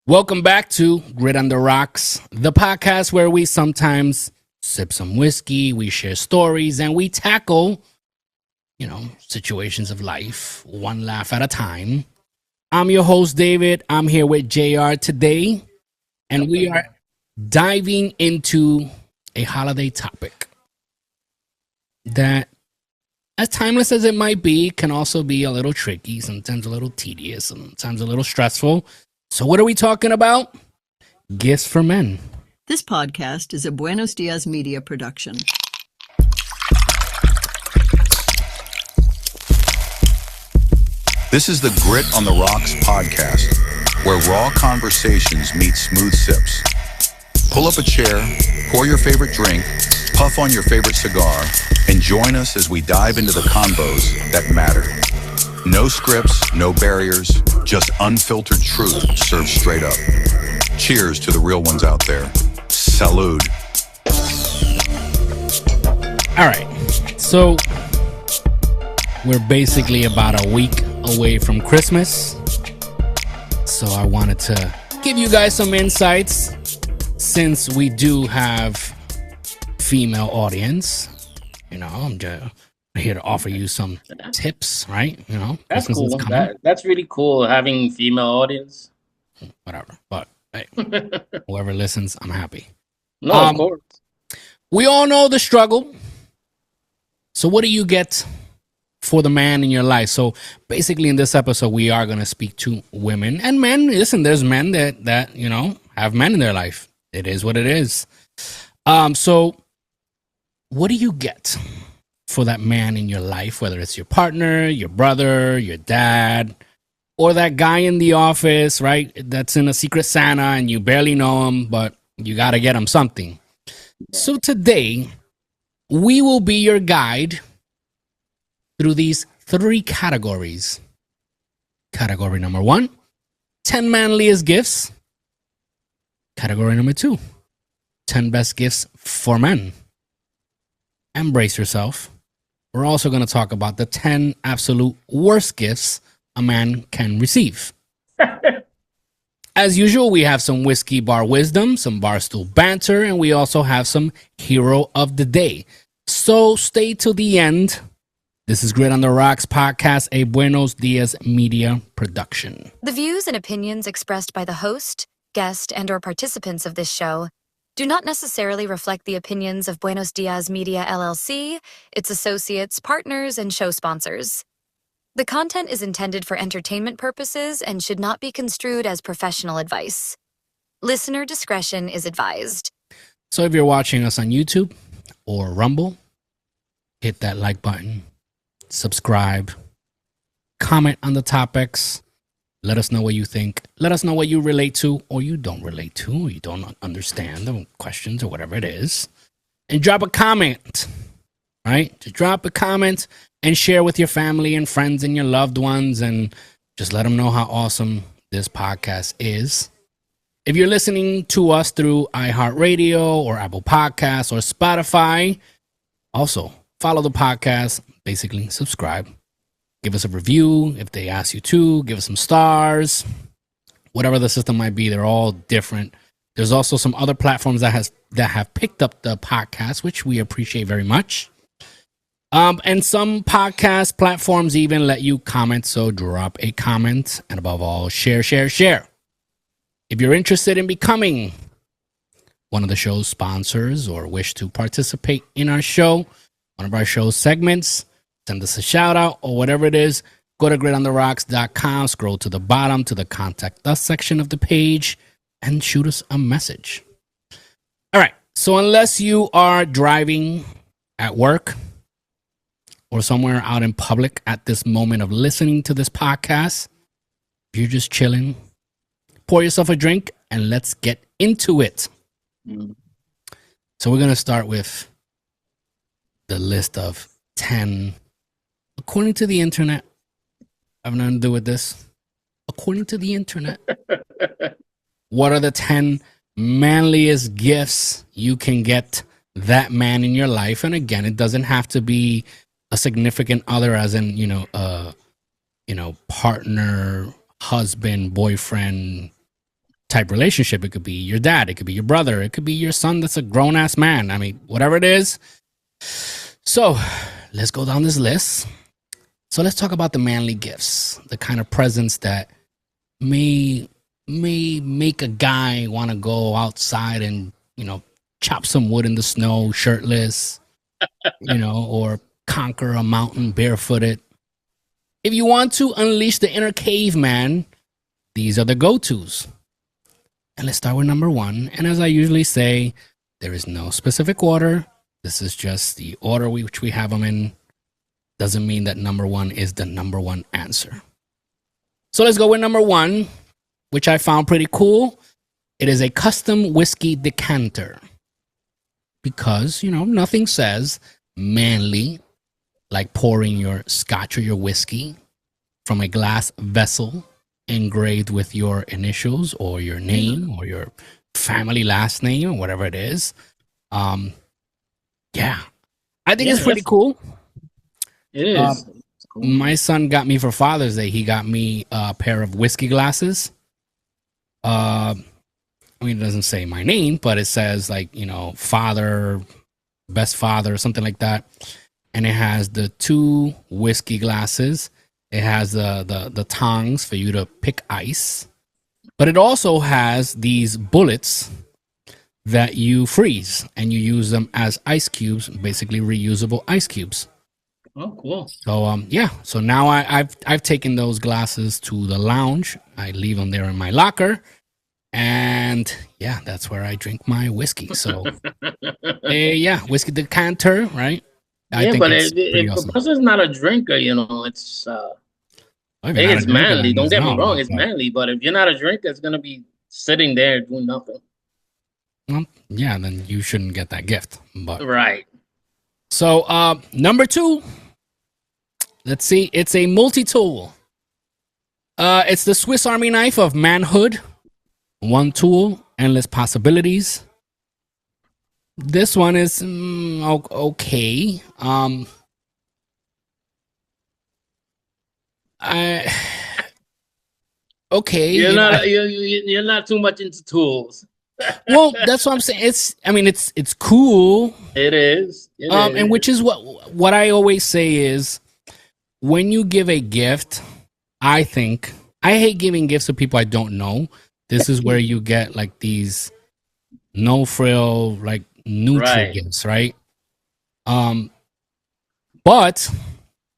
Welcome back to Grit on the Rocks, the podcast where we sometimes sip some whiskey, we share stories, and we tackle, situations of life, one laugh at a time. I'm your host, David. I'm here with JR today, and we are diving into a holiday topic that, as timeless as it might be, can also be a little tricky, sometimes a little tedious, sometimes a little stressful. So what are we talking about? Gifts for men. This podcast is a Buenos Dias Media production. This is the Grit on the Rocks podcast, where raw conversations meet smooth sips. Pull up a chair, pour your favorite drink, puff on your favorite cigar, and join us as we dive into the convos that matter. No scripts, no barriers, just unfiltered truth served straight up. Cheers to the real ones out there. Salud. All right, so we're basically about a week away from Christmas. So I wanted to give you guys some insights since we do have female audience. I'm just here to offer you some tips, right? That's cool. That's really cool having female audience. Whatever, but hey, whoever listens, I'm happy. No, of course. We all know the struggle. So what do you get for the man in your life? So basically in this episode, we are going to speak to women and men. Listen, there's men that have men in their life. It is what it is. So what do you get for that man in your life, whether it's your partner, your brother, your dad, or that guy in the office, right? That's in a Secret Santa and you barely know him, but you got to get him something. So today, we will be your guide through these three categories. Category number 1, 10 manliest gifts. Category number 2, 10 best gifts for men. Embrace yourself. We're also going to talk about the 10 absolute worst gifts a man can receive. As usual, we have some whiskey bar wisdom, some Barstool Banter, and we also have some hero of the day. So stay till the end. This is Grit on the Rocks podcast, a Buenos Dias Media production. The views and opinions expressed by the host, guest, and/or participants of this show do not necessarily reflect the opinions of Buenos Dias Media LLC, its associates, partners, and show sponsors. The content is intended for entertainment purposes and should not be construed as professional advice. Listener discretion is advised. So if you're watching us on YouTube or Rumble, hit that like button, subscribe, comment on the topics. Let us know what you think. Let us know what you relate to or you don't relate to or you don't understand the questions or whatever it is. And drop a comment, right? Just drop a comment and share with your family and friends and your loved ones and just let them know how awesome this podcast is. If you're listening to us through iHeartRadio or Apple Podcasts or Spotify, also follow the podcast, basically subscribe. Give us a review if they ask you to. Give us some stars. Whatever the system might be, they're all different. There's also some other platforms that have picked up the podcast, which we appreciate very much. And some podcast platforms even let you comment, so drop a comment. And above all, share. If you're interested in becoming one of the show's sponsors or wish to participate in our show, one of our show's segments, send us a shout out or whatever it is, go to gritontheRocks.com, scroll to the bottom to the contact us section of the page and shoot us a message. All right. So unless you are driving at work or somewhere out in public at this moment of listening to this podcast, if you're just chilling, pour yourself a drink and let's get into it. So we're going to start with the list of 10. According to the internet, I have nothing to do with this. According to the internet, what are the 10 manliest gifts you can get that man in your life? And again, it doesn't have to be a significant other, as in, partner, husband, boyfriend, type relationship. It could be your dad, it could be your brother, it could be your son that's a grown ass man. I mean, whatever it is. So let's go down this list. So let's talk about the manly gifts, the kind of presents that may make a guy want to go outside and, chop some wood in the snow shirtless, or conquer a mountain barefooted. If you want to unleash the inner caveman, these are the go-tos. And let's start with number one. And as I usually say, there is no specific order. This is just the order which we have them in. Doesn't mean that number one is the number one answer. So let's go with number one, which I found pretty cool. It is a custom whiskey decanter. Because, nothing says manly like pouring your scotch or your whiskey from a glass vessel engraved with your initials or your name or your family last name or whatever it is. Yeah, I think it's pretty cool. It is. Cool. My son got me for Father's Day. He got me a pair of whiskey glasses. It doesn't say my name, but it says father, best father, or something like that. And it has the 2 whiskey glasses. It has the tongs for you to pick ice. But it also has these bullets that you freeze and you use them as ice cubes, basically reusable ice cubes. Oh, cool. So so now I've taken those glasses to the lounge. I leave them there in my locker, and that's where I drink my whiskey. So whiskey decanter, right? I think but if awesome. A person's not a drinker, it's it's manly. Don't get me wrong, it's manly. But if you're not a drinker, it's gonna be sitting there doing nothing. Well, then you shouldn't get that gift. But right. So number 2. Let's see. It's a multi-tool. It's the Swiss Army knife of manhood. One tool, endless possibilities. This one is okay. Okay. You're not too much into tools. Well, that's what I'm saying. It's cool. It is. And which is what I always say is, when you give a gift, I hate giving gifts to people I don't know. This is where you get like these no frill, like neutral gifts, right? But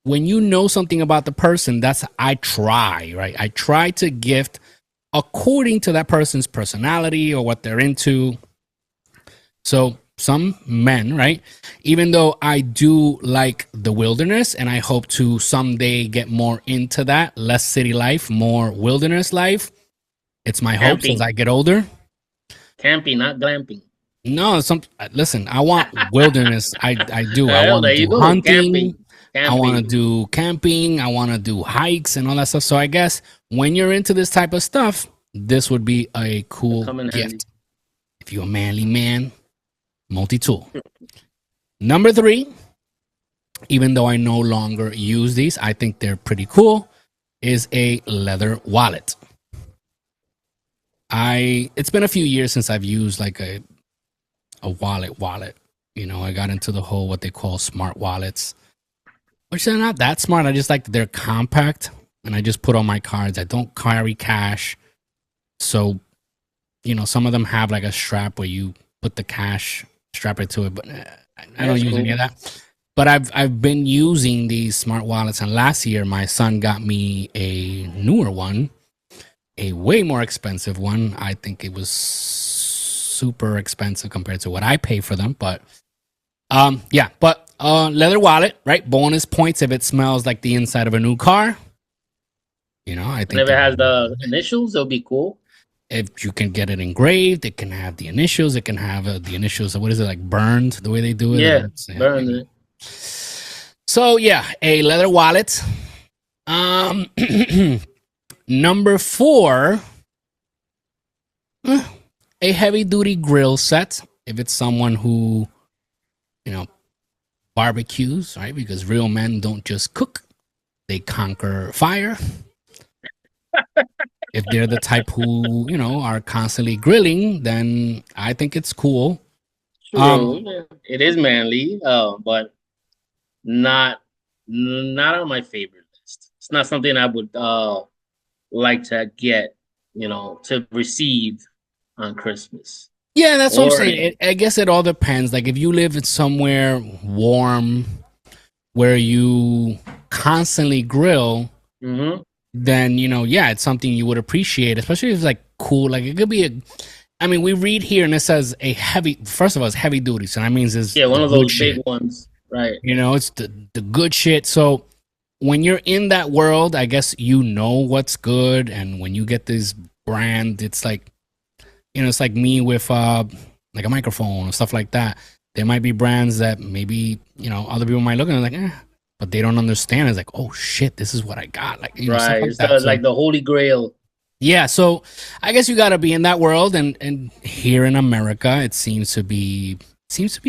when you know something about the person, I try to gift according to that person's personality or what they're into. So some men, right? Even though I do like the wilderness and I hope to someday get more into that, less city life, more wilderness life. It's my hope as I get older. Camping, not glamping. No, listen, I want wilderness. I do. I want to do hunting. Camping. I want to do camping. I want to do hikes and all that stuff. So I guess when you're into this type of stuff, this would be a cool gift. Handy. If you're a manly man, multi-tool. Number 3, even though I no longer use these, I think they're pretty cool, is a leather wallet. It's been a few years since I've used like a wallet. I got into the whole what they call smart wallets, which they're not that smart. I just like that they're compact and I just put all my cards. I don't carry cash. So, some of them have like a strap where you put the cash, strap it to it, but I don't use any of that. But I've been using these smart wallets, and last year my son got me a newer one, a way more expensive one. I think it was super expensive compared to what I pay for them, but leather wallet, right? Bonus points if it smells like the inside of a new car. I think if it has the initials, it'll be cool. If you can get it engraved, it can have the initials. It can have the initials. What is it, like burned? The way they do it. Yeah, burned. So a leather wallet. Number 4, a heavy duty grill set. If it's someone who, barbecues, right? Because real men don't just cook; they conquer fire. if they're the type who, are constantly grilling, then I think it's cool. True. It is manly, but not on my favorite list. It's not something I would like to get, to receive on Christmas. Yeah, that's what I'm saying. I guess it all depends. Like if you live in somewhere warm where you constantly grill, then, it's something you would appreciate, especially if it's like cool. Like it could be we read here and it says first of all, it's heavy duty. So that means it's one of those big ones, right? It's the good shit. So when you're in that world, I guess what's good. And when you get this brand, it's like, it's like me with like a microphone or stuff like that. There might be brands that maybe, other people might look at and like, but they don't understand. It's like, oh shit, this is what I got. Like, right. Like it's like the Holy Grail. Yeah. So I guess you got to be in that world. And here in America, it seems to be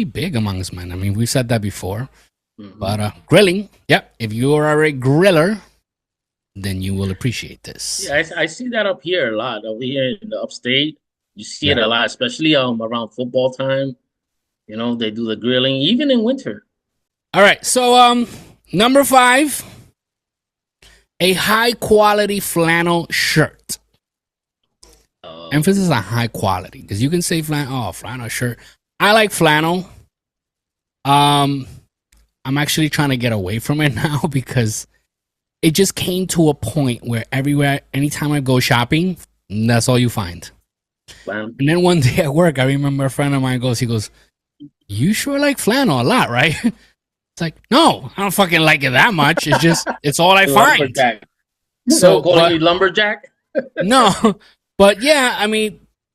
big amongst men. I mean, we've said that before. But grilling, if you are a griller, then you will appreciate this. Yeah, I see that up here a lot. Over here in the upstate, you see it a lot, especially around football time. They do the grilling, even in winter. All right, so number 5, a high quality flannel shirt. Emphasis on high quality, because you can say flannel shirt. I like flannel. I'm actually trying to get away from it now because it just came to a point where anytime I go shopping, that's all you find. Wow. And then one day at work, I remember a friend of mine he goes, you sure like flannel a lot, right? It's like, no, I don't fucking like it that much. It's just, it's all I find. Lumberjack. So calling you lumberjack? No, but yeah,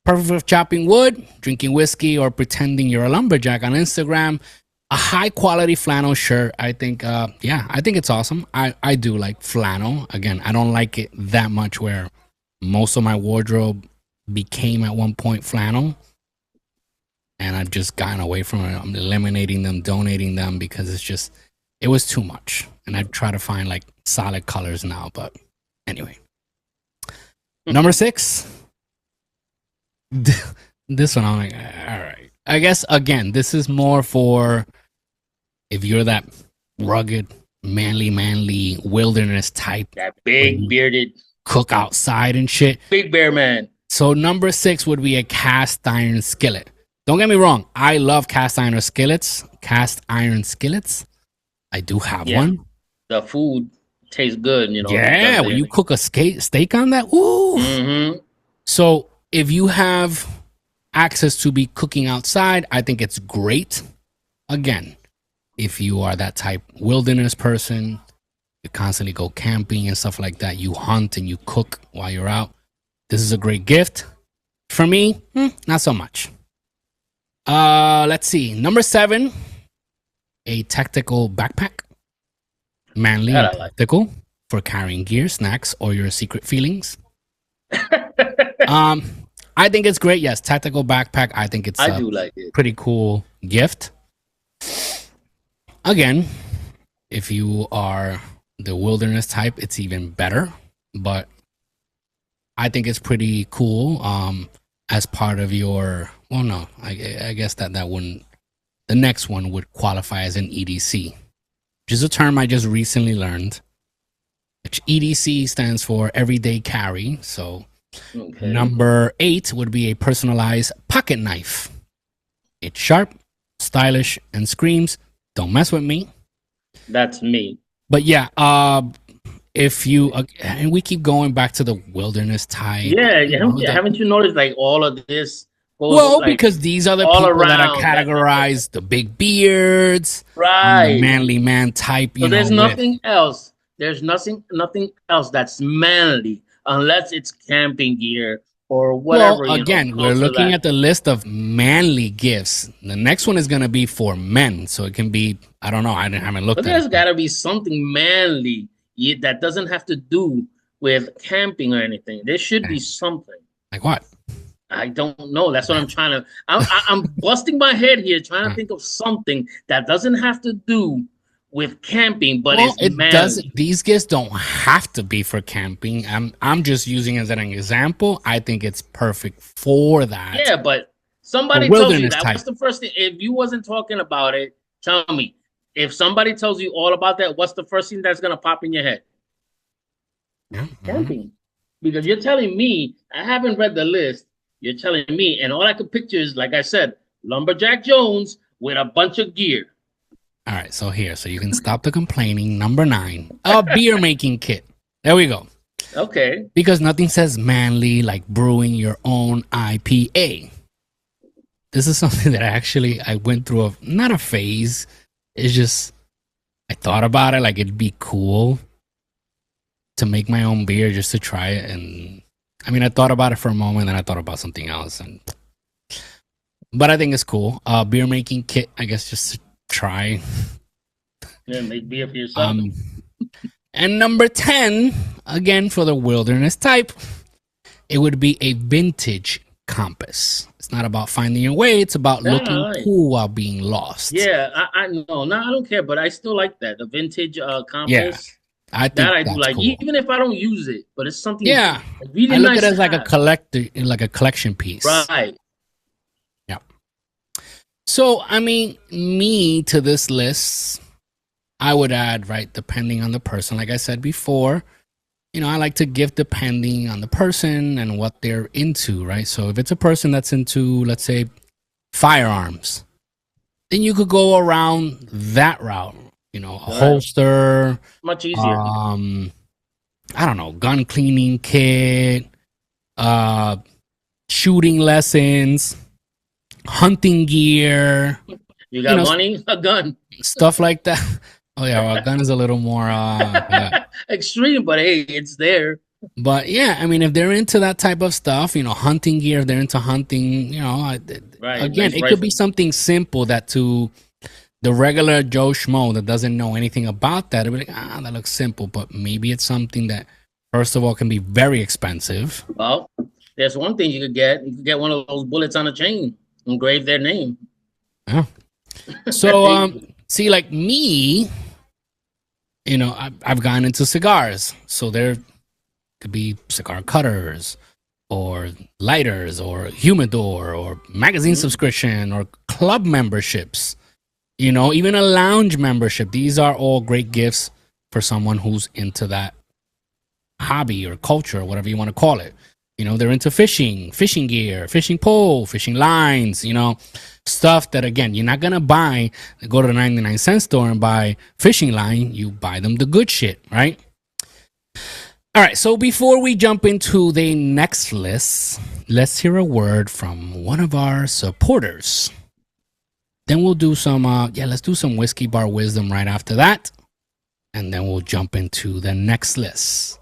perfect for chopping wood, drinking whiskey, or pretending you're a lumberjack on Instagram. A high quality flannel shirt, I think, I think it's awesome. I do like flannel. Again, I don't like it that much where most of my wardrobe became at one point flannel. And I've just gotten away from it. I'm eliminating them, donating them because it was too much. And I try to find like solid colors now. But anyway. Number 6. This one, I'm like, all right. I guess, again, this is more for if you're that rugged, manly wilderness type. That big bearded. Cook outside and shit. Big bear man. So number 6 would be a cast iron skillet. Don't get me wrong. I love cast iron skillets. I do have one. The food tastes good, Yeah, when you cook a steak on that, ooh. Mm-hmm. So if you have access to be cooking outside, I think it's great. Again, if you are that type wilderness person, you constantly go camping and stuff like that, you hunt and you cook while you're out, this is a great gift. For me, not so much. Let's see. Number 7, a tactical backpack. Manly and tactical for carrying gear, snacks, or your secret feelings. I think it's great. Yes, tactical backpack. I think it's I do like it. Pretty cool gift. Again, if you are the wilderness type, it's even better. But I think it's pretty cool. As part of your, well, no, I guess that wouldn't. The next one would qualify as an EDC, which is a term I just recently learned. Which EDC stands for everyday carry. So. Okay. Number 8 would be a personalized pocket knife. It's sharp, stylish, and screams, don't mess with me. That's me. But yeah, if you, and we keep going back to the wilderness type. Yeah, haven't you noticed like all of this? Because these are the people that are categorized, the big beards, right? The manly man type. So there's nothing else. There's nothing else that's manly. Unless it's camping gear or whatever. Well, again, we're looking at the list of manly gifts. The next one is going to be for men. So it can be, I don't know. I haven't looked at it. But there's got to be something manly that doesn't have to do with camping or anything. There should be something. Like what? I don't know. That's what I'm trying to. I'm busting my head here trying to think of something that doesn't have to do with camping, but Well, it's it manly. does. These gifts don't have to be for camping. I'm just using it as an example. I think it's perfect for that. Yeah, but somebody For tells you wilderness that. type. What's the first thing? If you wasn't talking about it, tell me. If somebody tells you all about that, what's the first thing that's gonna pop in your head? Yeah. Camping. Because you're telling me, I haven't read the list. You're telling me, and all I could picture is, like I said, Lumberjack Jones with a bunch of gear. All right, so you can stop the complaining. Number 9, a beer making kit. There we go. Okay. Because nothing says manly like brewing your own IPA. This is something that I went through not a phase. It's just I thought about it like it'd be cool to make my own beer just to try it. And I mean, I thought about it for a moment, and I thought about something else. But I think it's cool. Beer making kit, I guess, just to try. Yeah, make beer for yourself. And number 10, again for the wilderness type, it would be a vintage compass. It's not about finding your way. It's about looking cool while being lost. Yeah, I know. No, I don't care, but I still like that. The vintage compass. Yeah, I think that I do like, cool. even if I don't use it, but it's something. Yeah, really I look nice at it as like a collection piece. Right. Yeah. So I mean, me to this list, I would add, right, depending on the person. Like I said before, I like to give depending on the person and what they're into, right? So if it's a person that's into, let's say, firearms, then you could go around that route. A holster. Much easier. I don't know, gun cleaning kit, shooting lessons, hunting gear. You got money? A gun. Stuff like that. Oh yeah, well, a gun is a little more extreme, but hey, it's there. But yeah, I mean, if they're into that type of stuff, hunting gear, if they're into hunting, right, again, nice it could be something simple that to the regular Joe Schmo that doesn't know anything about that, it'll be like, that looks simple. But maybe it's something that, first of all, can be very expensive. Well, there's one thing you could get. You could get one of those bullets on a chain, engrave their name. Yeah. So, see, like me, I've gone into cigars. So there could be cigar cutters or lighters or humidor or magazine subscription or club memberships, even a lounge membership. These are all great gifts for someone who's into that hobby or culture or whatever you want to call it. They're into fishing gear, fishing pole, fishing lines, stuff that, again, you're not going to go to the 99-cent store and buy fishing line. You buy them the good shit, right? All right, so before we jump into the next list, let's hear a word from one of our supporters. Then we'll do some, let's do some Whiskey Bar Wisdom right after that. And then we'll jump into the next list.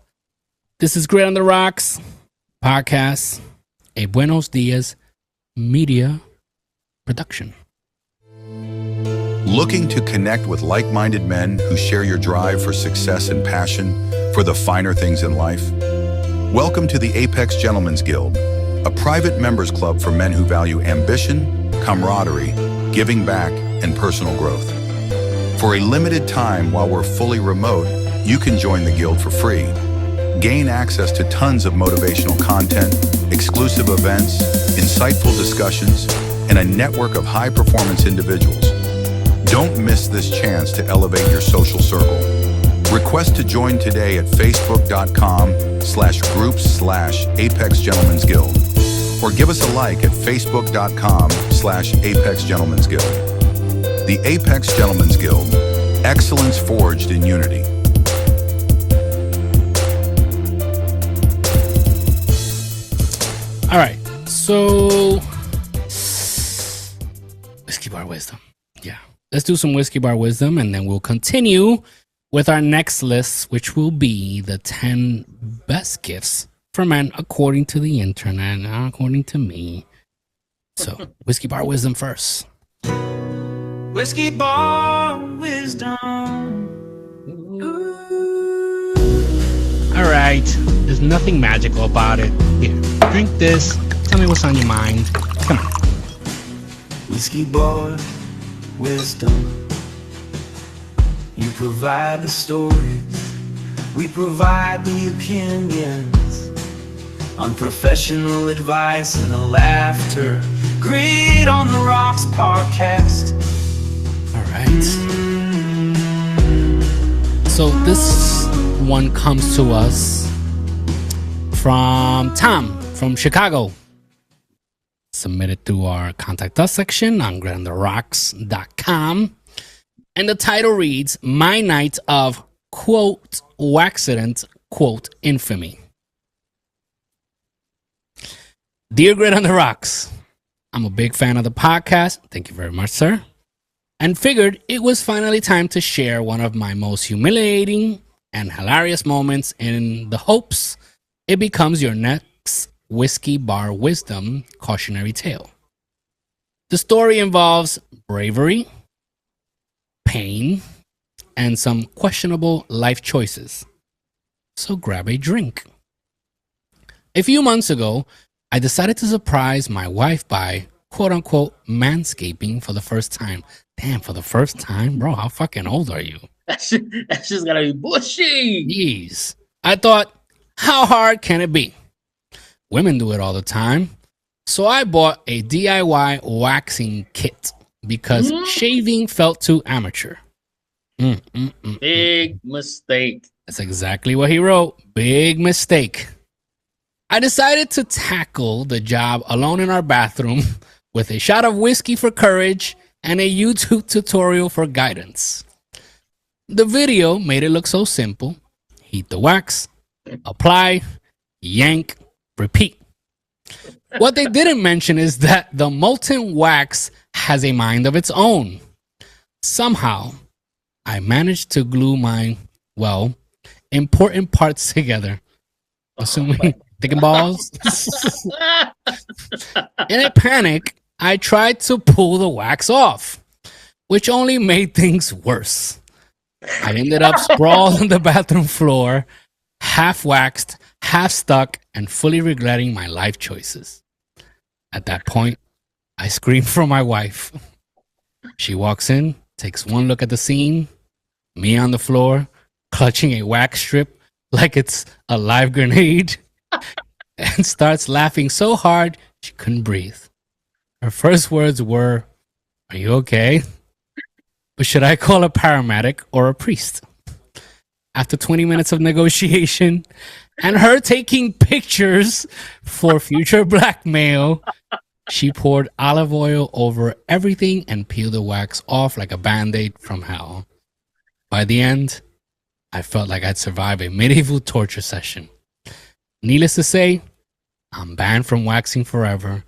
This is Great on the Rocks podcast, a Buenos Dias media production. Looking to connect with like-minded men who share your drive for success and passion for the finer things in life? Welcome to the Apex Gentlemen's Guild, a private members club for men who value ambition, camaraderie, giving back, and personal growth. For a limited time while we're fully remote, you can join the guild for free. Gain access to tons of motivational content, exclusive events, insightful discussions, and a network of high-performance individuals. Don't miss this chance to elevate your social circle. Request to join today at facebook.com/groups/Apex Gentlemen's Guild, or give us a like at facebook.com/Apex Gentlemen's Guild. The Apex Gentlemen's Guild, excellence forged in unity. All right, so Whiskey Bar Wisdom. Yeah, let's do some Whiskey Bar Wisdom, and then we'll continue with our next list, which will be the 10 best gifts for men according to the internet, not according to me. So, Whiskey Bar Wisdom first. Whiskey Bar Wisdom. All right, there's nothing magical about it. Here, drink this. Tell me what's on your mind. Come on. Whiskey Bar Wisdom. You provide the stories, we provide the opinions, unprofessional advice and the laughter. Great on the Rocks podcast. All right. So this one comes to us from Tom from Chicago. Submitted through our Contact Us section on greatontheRocks.com. And the title reads, My Night of, quote, Waxident, quote, Infamy. Dear Grit on the Rocks, I'm a big fan of the podcast. Thank you very much, sir. And figured it was finally time to share one of my most humiliating and hilarious moments in the hopes it becomes your next whiskey bar wisdom cautionary tale. The story involves bravery, pain, and some questionable life choices. So grab a drink. A few months ago, I decided to surprise my wife by quote-unquote manscaping for the first time. Damn, for the first time? Bro, how fucking old are you? That's just gotta be bushy. Jeez. I thought, how hard can it be? Women do it all the time. So I bought a DIY waxing kit because shaving felt too amateur. Big mistake. That's exactly what he wrote. Big mistake. I decided to tackle the job alone in our bathroom with a shot of whiskey for courage and a YouTube tutorial for guidance. The video made it look so simple. Heat the wax, apply, yank, repeat. What they didn't mention is that the molten wax has a mind of its own. Somehow, I managed to glue my, well, important parts together. Assuming dick and balls. In a panic, I tried to pull the wax off, which only made things worse. I ended up sprawled on the bathroom floor, half waxed, half stuck, and fully regretting my life choices. At that point, I screamed for my wife. She walks in, takes one look at the scene, me on the floor, clutching a wax strip like it's a live grenade, and starts laughing so hard she couldn't breathe. Her first words were, "Are you okay? But should I call a paramedic or a priest?" After 20 minutes of negotiation and her taking pictures for future blackmail, she poured olive oil over everything and peeled the wax off like a band-aid from hell. By the end, I felt like I'd survived a medieval torture session. Needless to say, I'm banned from waxing forever,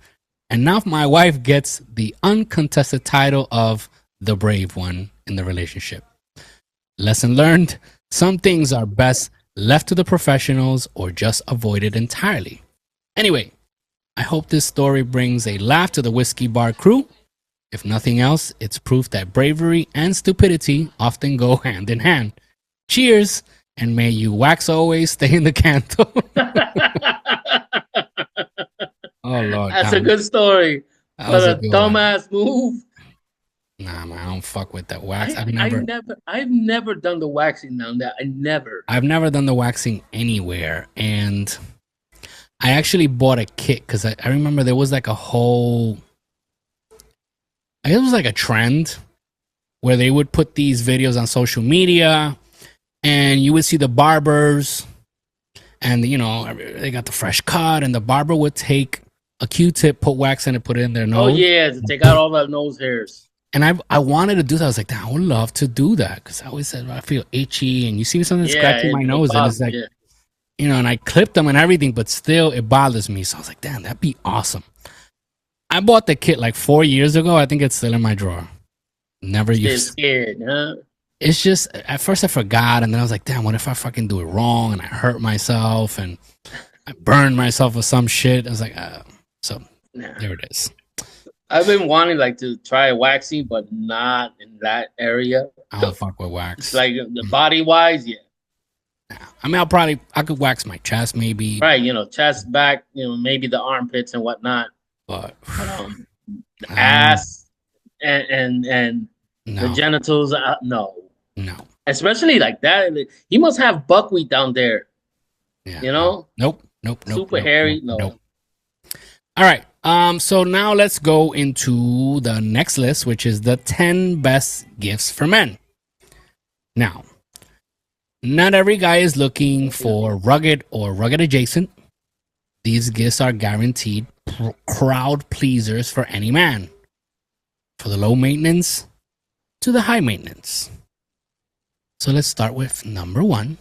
and now my wife gets the uncontested title of the brave one in the relationship. Lesson learned, some things are best left to the professionals or just avoided entirely. Anyway, I hope this story brings a laugh to the whiskey bar crew. If nothing else, it's proof that bravery and stupidity often go hand in hand. Cheers, and may you wax always stay in the canto. Oh, Lord. That's a good story. But a dumbass move. Nah, man, I don't fuck with that wax. I've never done the waxing down there. I've never done the waxing anywhere, and I actually bought a kit because I remember there was like a whole, I guess it was like a trend where they would put these videos on social media, and you would see the barbers, and you know they got the fresh cut, and the barber would take a Q-tip, put wax in it, put it in their nose. Oh yeah, to take out all the nose hairs. And I wanted to do that. I was like, I would love to do that because I always said I feel itchy, and you see something scratching my nose, and it's like, you know, and I clipped them and everything, but still it bothers me. So I was like, damn, that'd be awesome. I bought the kit like 4 years ago. I think it's still in my drawer. Never used. Scared, huh? It's just at first I forgot, and then I was like, damn, what if I fucking do it wrong and I hurt myself and I burned myself or some shit? I was like, there it is. I've been wanting like to try waxing, but not in that area. I don't fuck with wax. It's like the body wise, yeah. I mean, I could wax my chest maybe. Right, you know, chest, back, you know, maybe the armpits and whatnot. But the ass and no. the genitals, no. especially like that. He must have buckwheat down there. Yeah. You know, Nope. super hairy. Nope. All right. So now let's go into the next list, which is the 10 best gifts for men. Now, not every guy is looking for rugged or rugged adjacent. These gifts are guaranteed crowd pleasers for any man, for the low maintenance to the high maintenance. So let's start with number 1.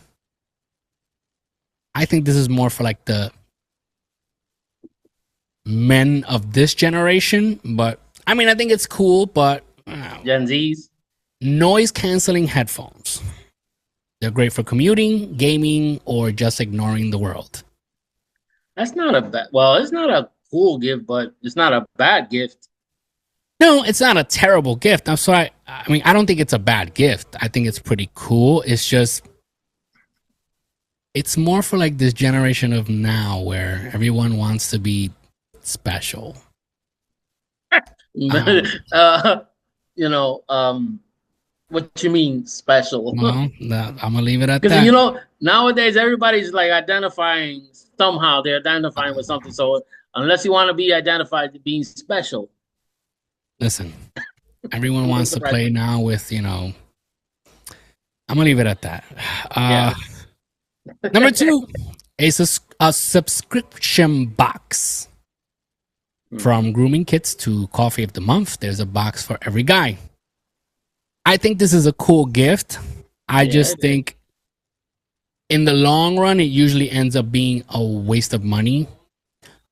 I think this is more for like the men of this generation, but I mean, I think it's cool, but Gen Zs. Noise canceling headphones. They're great for commuting, gaming, or just ignoring the world. That's not a bad. Well, it's not a cool gift, but it's not a bad gift. No, it's not a terrible gift. I'm sorry. I mean, I don't think it's a bad gift. I think it's pretty cool. It's just, it's more for like this generation of now where everyone wants to be special. You know, what you mean special? Well, I'm gonna leave it at Because that. you know, nowadays everybody's like identifying somehow. They're identifying with something. So unless you want to be identified as being special, listen, everyone wants to play now with, you know. I'm gonna leave it at that. Yeah. Number 2 is a subscription box. From grooming kits to coffee of the month, there's a box for every guy. I think this is a cool gift. I just think in the long run, it usually ends up being a waste of money.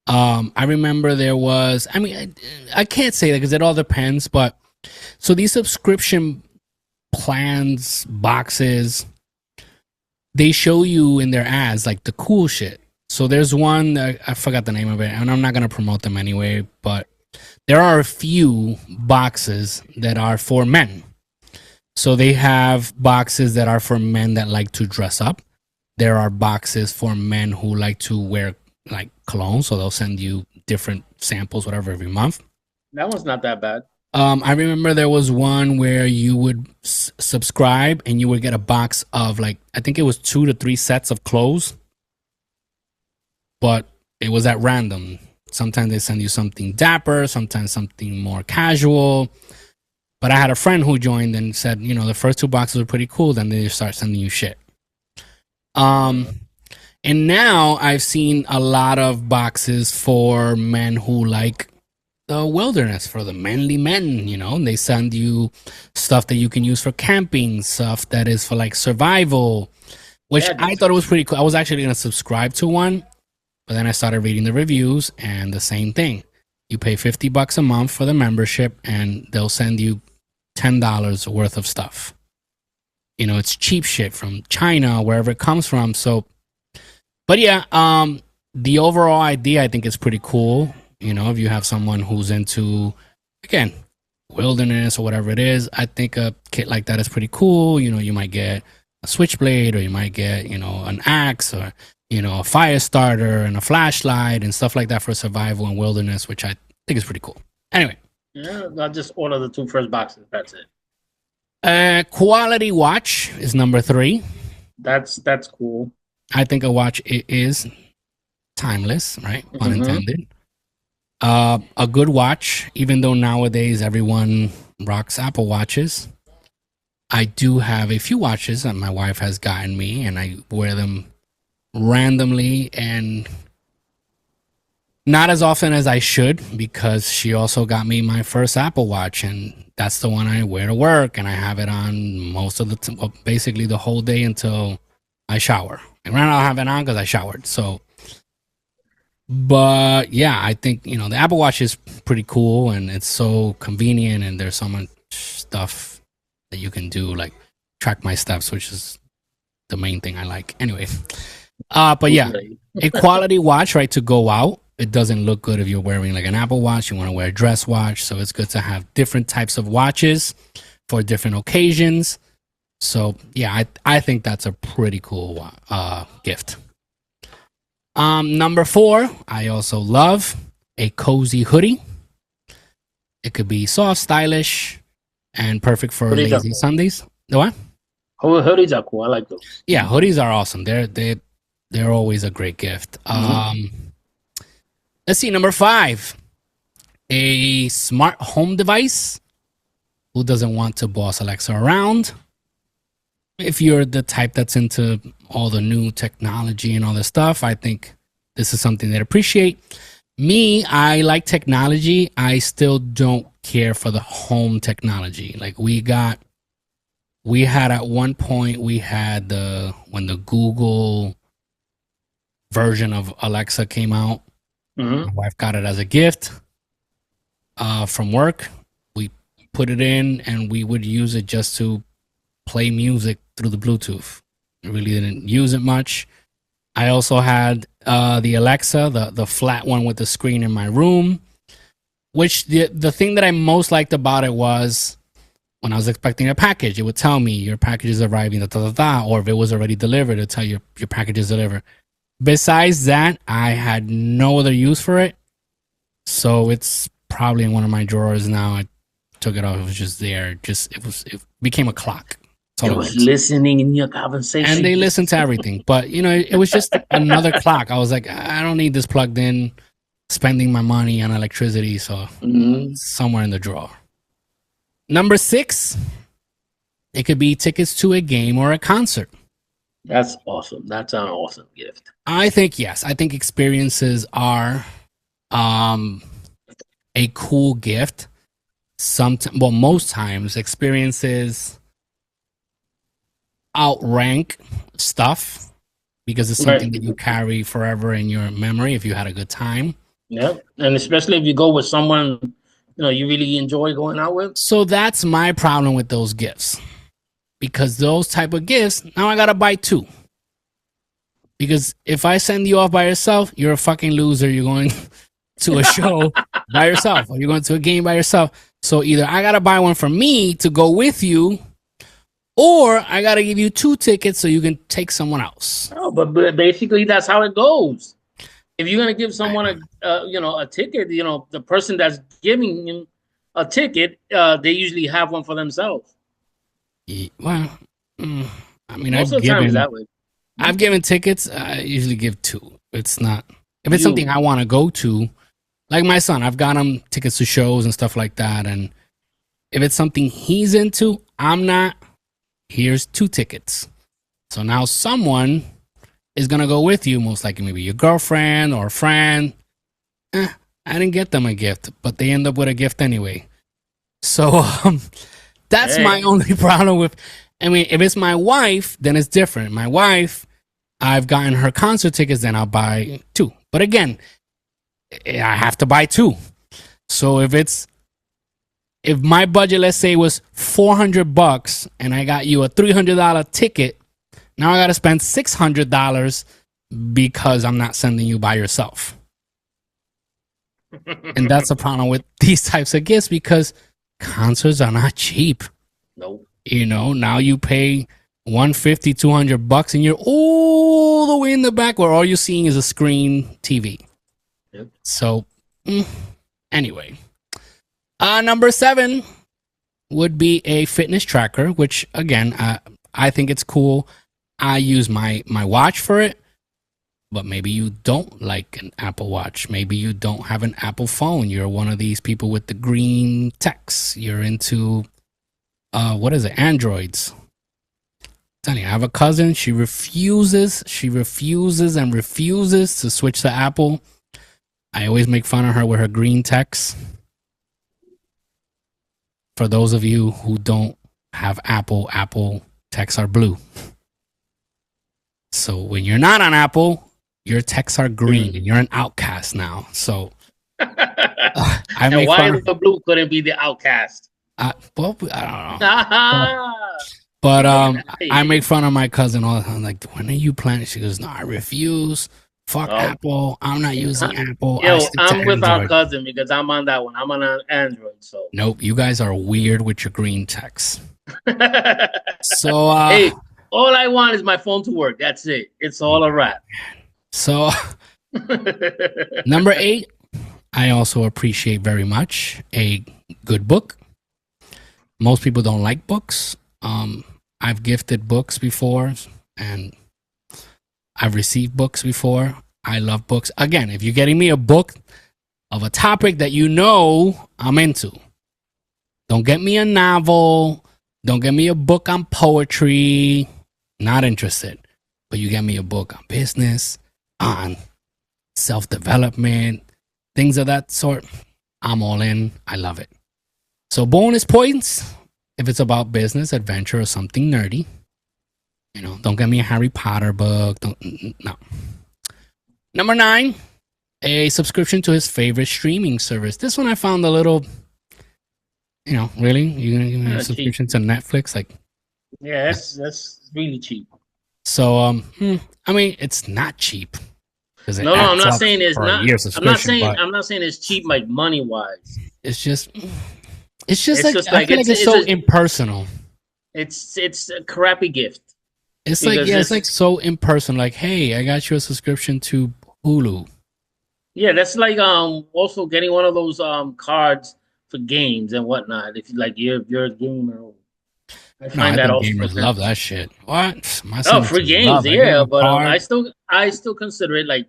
I remember there was, I mean, I can't say that because it all depends, but so these subscription plans, boxes, they show you in their ads like the cool shit. So there's one, I forgot the name of it, and I'm not going to promote them anyway, but there are a few boxes that are for men. So they have boxes that are for men that like to dress up. There are boxes for men who like to wear like cologne, so they'll send you different samples, whatever, every month. that one's not that bad. I remember there was one where you would subscribe and you would get a box of like, I think it was 2 to 3 sets of clothes. But it was at random. Sometimes they send you something dapper, sometimes something more casual. But I had a friend who joined and said, you know, the first 2 boxes were pretty cool. Then they start sending you shit. And now I've seen a lot of boxes for men who like the wilderness, for the manly men, you know. And they send you stuff that you can use for camping, stuff that is for like survival, which I thought it was pretty cool. I was actually going to subscribe to one. But then I started reading the reviews, and the same thing. You pay $50 a month for the membership, and they'll send you $10 worth of stuff. You know, it's cheap shit from China, wherever it comes from. So, but yeah, the overall idea I think is pretty cool. You know, if you have someone who's into, again, wilderness or whatever it is, I think a kit like that is pretty cool. You know, you might get a switchblade, or you might get, you know, an axe, or you know, a fire starter and a flashlight and stuff like that for survival and wilderness, which I think is pretty cool. Anyway. Yeah, I'll just order the 2 first boxes. That's it. Quality watch is number 3. That's cool. I think a watch is timeless, right? Pun intended. A good watch, even though nowadays everyone rocks Apple Watches. I do have a few watches that my wife has gotten me, and I wear them randomly and not as often as I should, because she also got me my first Apple Watch, and that's the one I wear to work, and I have it on most of the well, basically the whole day until I shower. And right now I have it on because I showered. So, but yeah, I think, you know, the Apple Watch is pretty cool, and it's so convenient, and there's so much stuff that you can do, like track my steps, which is the main thing I like. Anyway. But yeah, a quality watch, right, to go out. It doesn't look good if you're wearing like an Apple Watch. You want to wear a dress watch. So it's good to have different types of watches for different occasions. So yeah, I think that's a pretty cool gift. Number 4, I also love a cozy hoodie. It could be soft, stylish, and perfect for lazy Sundays. The what? Hoodies are cool. I like those. Yeah, hoodies are awesome. They're always a great gift. Let's see, number 5, a smart home device. Who doesn't want to boss Alexa around? If you're the type that's into all the new technology and all this stuff, I think this is something they'd appreciate. Me, I like technology. I still don't care for the home technology. Like we had at one point, when the Google version of Alexa came out, my wife got it as a gift from work. We put it in and we would use it just to play music through the Bluetooth. I really didn't use it much. I also had the Alexa, the flat one with the screen in my room, which the thing that I most liked about it was when I was expecting a package, it would tell me your package is arriving, or if it was already delivered, it would tell you your package is delivered. Besides that, I had no other use for it. So it's probably in one of my drawers now. I took it off. It was just there. It became a clock. It was listening in your conversation. And they listen to everything. But, it was just another clock. I was like, I don't need this plugged in, spending my money on electricity. So somewhere in the drawer. Number 6, it could be tickets to a game or a concert. That's awesome. That's an awesome gift. I think, yes. I think experiences are a cool gift. Most times, experiences outrank stuff because it's something that you carry forever in your memory if you had a good time. Yeah, and especially if you go with someone you really enjoy going out with. So that's my problem with those gifts, because those type of gifts, now I gotta buy 2. Because if I send you off by yourself, you're a fucking loser. You're going to a show by yourself, or you're going to a game by yourself. So either I gotta buy one for me to go with you, or I gotta give you 2 tickets so you can take someone else. Oh, but basically that's how it goes. If you're gonna give someone a ticket, the person that's giving you a ticket, they usually have one for themselves. Well, I mean, most of the time is that way. I've given tickets. I usually give 2. It's not if it's something I want to go to, like my son. I've got him tickets to shows and stuff like that, and if it's something he's into, I'm not. Here's 2 tickets. So now someone is going to go with you, most likely maybe your girlfriend or friend. I didn't get them a gift, but they end up with a gift anyway. So that's my only problem with, if it's my wife, then it's different. My wife, I've gotten her concert tickets, then I'll buy 2. But again, I have to buy 2. So if my budget, let's say, was $400 and I got you a $300 ticket, now I got to spend $600 because I'm not sending you by yourself. And that's a problem with these types of gifts, because concerts are not cheap. Nope. Now you pay $150, $200 and you're all the way in the back where all you're seeing is a screen TV. Yep. So, anyway. Number 7 would be a fitness tracker, which, again, I think it's cool. I use my watch for it, but maybe you don't like an Apple Watch. Maybe you don't have an Apple phone. You're one of these people with the green text. You're into, Androids. I have a cousin. She refuses to switch to Apple. I always make fun of her with her green text. For those of you who don't have Apple texts are blue. So when you're not on Apple, your texts are green and you're an outcast now. So I make why fun. The blue couldn't be the outcast? I don't know. But I make fun of my cousin all the time. Like, when are you planning? She goes, no, I refuse. Fuck Apple. I'm not using Apple. I'm with our cousin because I'm on that one. I'm on an Android. So nope, you guys are weird with your green text. So hey, all I want is my phone to work. That's it. It's all a wrap. So number 8, I also appreciate very much a good book. Most people don't like books. I've gifted books before, and I've received books before. I love books. Again, if you're getting me a book of a topic that you know I'm into, don't get me a novel. Don't get me a book on poetry. Not interested. But you get me a book on business, on self-development, things of that sort. I'm all in. I love it. So bonus points if it's about business, adventure, or something nerdy. You know, don't get me a Harry Potter book. No. Number 9, a subscription to his favorite streaming service. This one I found a little, you know, really? You're going to give me a subscription to Netflix? Like, yeah, that's really cheap. So, I mean, it's not cheap. No, I'm not saying it's not. I'm not saying it's cheap, like money wise. It's just like I feel like it's so impersonal. It's a crappy gift. It's like it's like so impersonal. Like, hey, I got you a subscription to Hulu. Yeah, that's like also getting one of those cards for games and whatnot. If you're a gamer. I find that also gamers love that shit. What? For games, yeah, but I still consider it like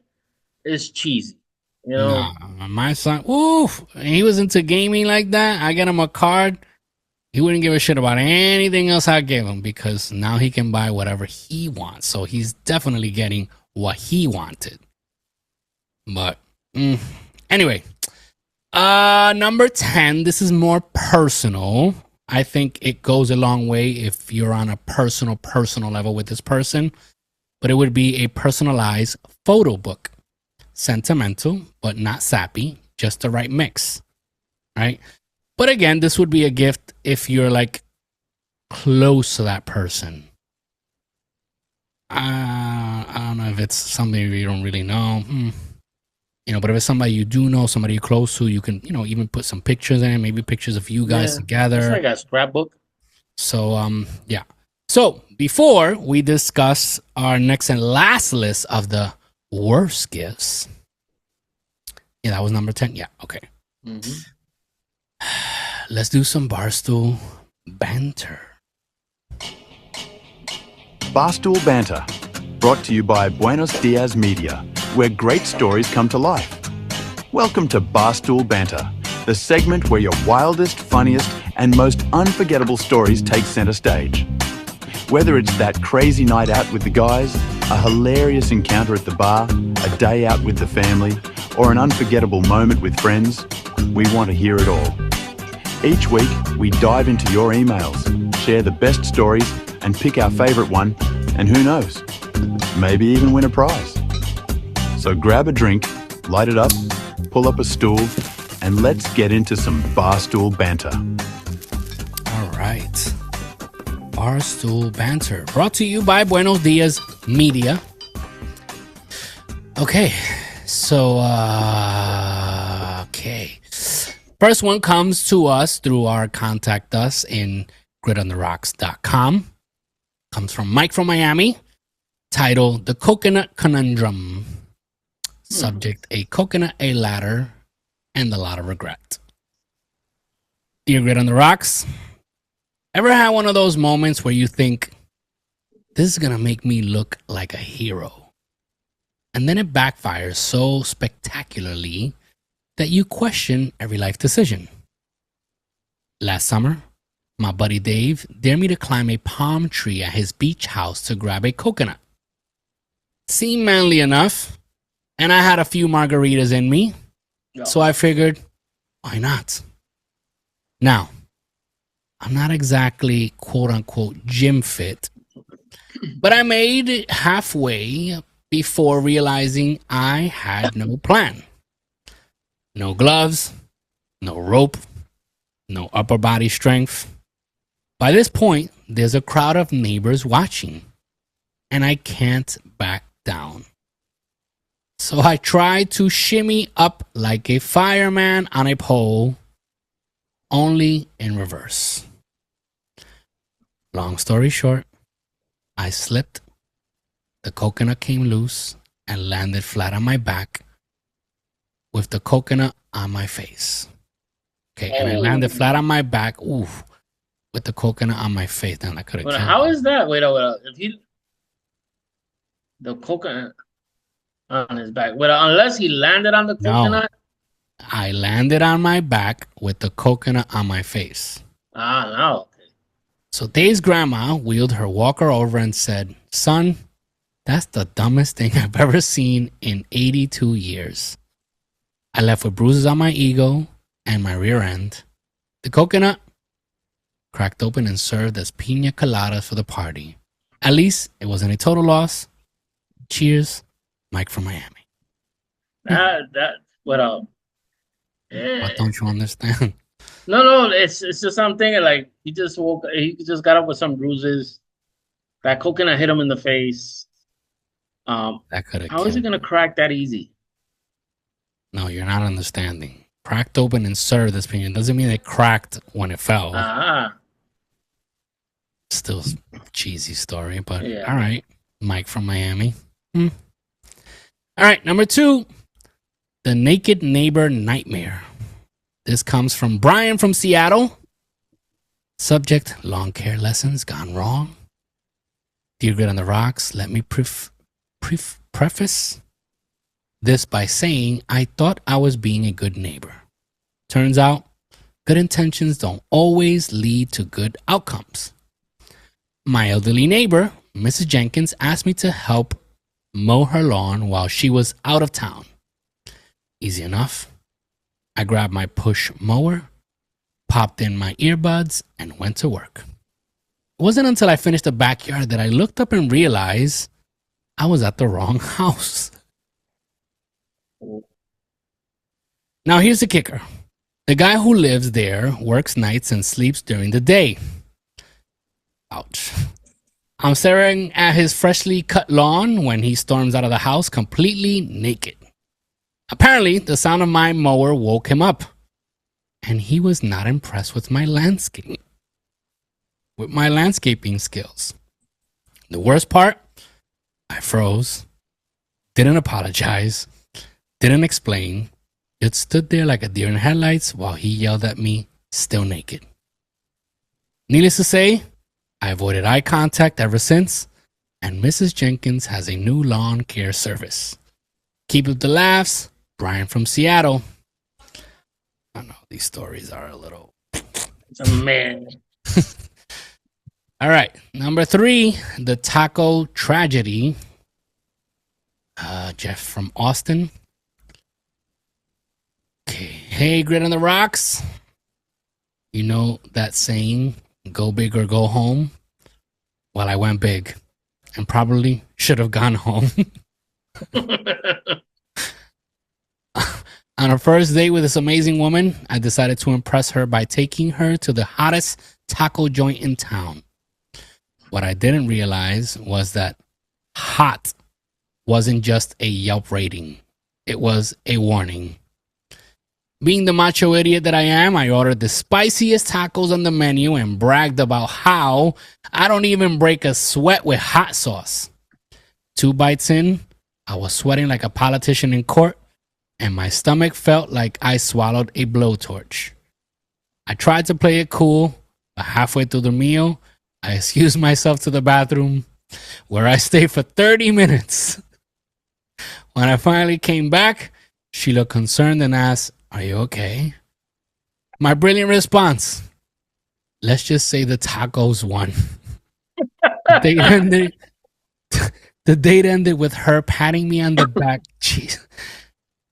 it's cheesy. You know, my son, he was into gaming like that. I get him a card. He wouldn't give a shit about anything else I gave him because now he can buy whatever he wants. So he's definitely getting what he wanted. But anyway, number 10. This is more personal. I think it goes a long way if you're on a personal level with this person. But it would be a personalized photo book. Sentimental, but not sappy. Just the right mix. Right? But again, this would be a gift if you're like close to that person. I don't know if it's something you don't really know. You know, but if it's somebody you do know, somebody you're close to, you can, you know, even put some pictures in, maybe pictures of you guys together. It's like a scrapbook. So, yeah. So, before we discuss our next and last list of the worst gifts. Yeah, that was number 10. Yeah, okay. Let's do some Barstool Banter. Barstool Banter, brought to you by Buenos Dias Media, where great stories come to life. Welcome to Barstool Banter, the segment where your wildest, funniest, and most unforgettable stories take center stage. Whether it's that crazy night out with the guys, a hilarious encounter at the bar, a day out with the family, or an unforgettable moment with friends, we want to hear it all. Each week, we dive into your emails, share the best stories, and pick our favorite one, and who knows, maybe even win a prize. So grab a drink, light it up, pull up a stool, and let's get into some Barstool Banter. All right. Barstool Banter, brought to you by Buenos Dias Media. Okay, so, First one comes to us through our contact us in gridontherocks.com. Comes from Mike from Miami. Title, The Coconut Conundrum. Subject, a coconut, a ladder, and a lot of regret. Dear Grid on the Rocks, ever had one of those moments where you think, this is going to make me look like a hero? And then it backfires so spectacularly that you question every life decision. Last summer, my buddy Dave dared me to climb a palm tree at his beach house to grab a coconut. Seemed manly enough, and I had a few margaritas in me, so I figured, why not? Now, I'm not exactly quote-unquote gym fit, but I made it halfway before realizing I had no plan. No gloves, no rope, no upper body strength. By this point, there's a crowd of neighbors watching, and I can't back down. So I tried to shimmy up like a fireman on a pole, only in reverse. Long story short, I slipped, the coconut came loose, and landed flat on my back with the coconut on my face. Okay, and I landed flat on my back. Ooh, with the coconut on my face. Damn, I could have But killed how him. is that? Wait, if the coconut on his back, unless he landed on the No. coconut. I landed on my back with the coconut on my face. No. Okay. So Dave's grandma wheeled her walker over and said, "Son, that's the dumbest thing I've ever seen in 82 years. I left with bruises on my ego and my rear end. The coconut cracked open and served as pina coladas for the party. At least it wasn't a total loss. Cheers, Mike from Miami." What What don't you understand? No, it's just I'm thinking like he just got up with some bruises. That coconut hit him in the face. That could have How is he gonna crack that easy? No, you're not understanding. Cracked open and served as pina doesn't mean it cracked when it fell. Still cheesy story, but Yeah. All right. Mike from Miami. All right, number 2, the naked neighbor nightmare. This comes from Brian from Seattle. Subject, lawn care lessons gone wrong. Dear Grit on the Rocks, let me preface this by saying I thought I was being a good neighbor. Turns out, good intentions don't always lead to good outcomes. My elderly neighbor, Mrs. Jenkins, asked me to help mow her lawn while she was out of town. Easy enough. I grabbed my push mower, popped in my earbuds, and went to work. It wasn't until I finished the backyard that I looked up and realized I was at the wrong house. Now here's the kicker. The guy who lives there works nights and sleeps during the day. Ouch. I'm staring at his freshly cut lawn when he storms out of the house completely naked. Apparently, the sound of my mower woke him up, and he was not impressed with my landscaping skills. The worst part, I froze, didn't apologize, didn't explain, just stood there like a deer in headlights while he yelled at me, still naked. Needless to say, I avoided eye contact ever since, and Mrs. Jenkins has a new lawn care service. Keep up the laughs, Brian from Seattle. I know these stories are a little... It's a man. All right, number 3, the taco tragedy. Jeff from Austin. Okay, hey, Grit on the Rocks. You know that saying, go big or go home? Well, I went big and probably should have gone home. On our first date with this amazing woman, I decided to impress her by taking her to the hottest taco joint in town. What I didn't realize was that hot wasn't just a Yelp rating. It was a warning. Being the macho idiot that I am, I ordered the spiciest tacos on the menu and bragged about how I don't even break a sweat with hot sauce. 2 bites in, I was sweating like a politician in court, and my stomach felt like I swallowed a blowtorch. I tried to play it cool, but halfway through the meal, I excused myself to the bathroom, where I stayed for 30 minutes. When I finally came back, she looked concerned and asked, "Are you okay?" My brilliant response, let's just say the tacos won. The date ended with her patting me on the back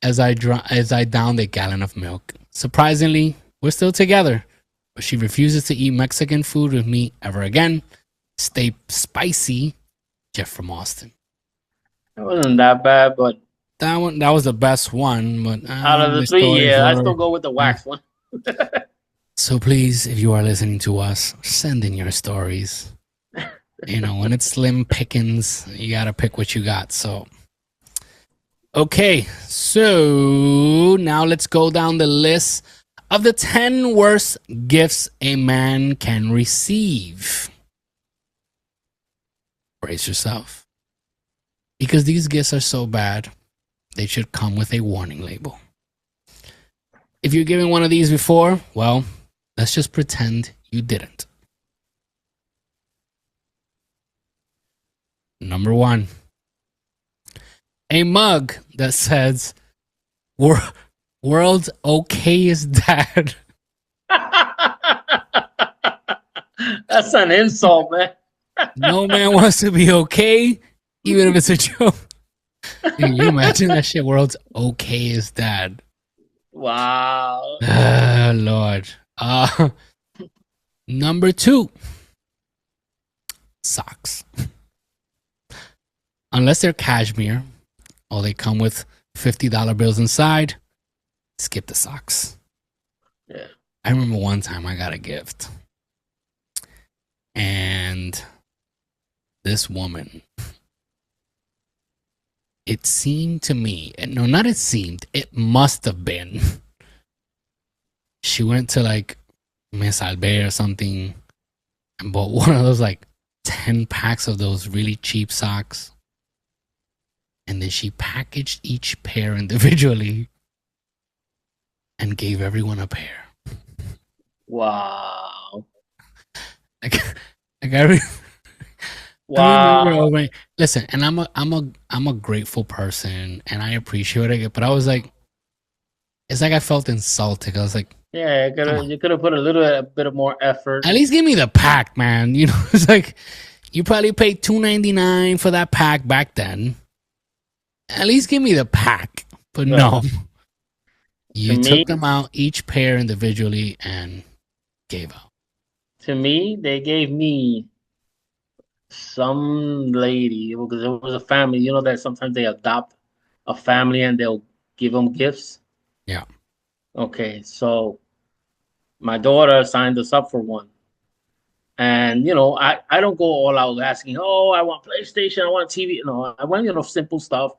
as I downed a gallon of milk. Surprisingly, we're still together, but she refuses to eat Mexican food with me ever again. Stay spicy, Jeff from Austin. It wasn't that bad, but that was the best one. But out of the 3, I still go with the wax one. So please, if you are listening to us, send in your stories. You know, when it's slim pickings, you gotta pick what you got. So, okay, so now let's go down the list of the 10 worst gifts a man can receive. Brace yourself, because these gifts are so bad, they should come with a warning label. If you're given one of these before, well, let's just pretend you didn't. Number 1. A mug that says, world's okayest dad. That's an insult, man. No man wants to be okay, even if it's a joke. Can you imagine that shit? World's okayest dad. Wow. Lord. Number 2. Socks. Unless they're cashmere or they come with $50 bills inside, skip the socks. Yeah. I remember one time I got a gift. And this woman, it seemed to me, no, not it seemed, it must have been. She went to like Miss Albert or something and bought one of those like 10 packs of those really cheap socks. And then she packaged each pair individually and gave everyone a pair. Wow. Like I Wow. remember, listen, and I'm a grateful person and I appreciate it, but I was like, it's like I felt insulted. I was like, Yeah, you could have put a bit of more effort. at least give me the pack, man. You know, it's like you probably paid $2.99 for that pack back then. At least give me the pack. But no. You took them out, each pair individually, and gave out. To me, they gave me some lady, because it was a family. You know that sometimes they adopt a family and they'll give them gifts? Yeah. Okay, so my daughter signed us up for one. And, you know, I don't go all out asking, oh, I want PlayStation, I want TV. No, I want, you know, simple stuff,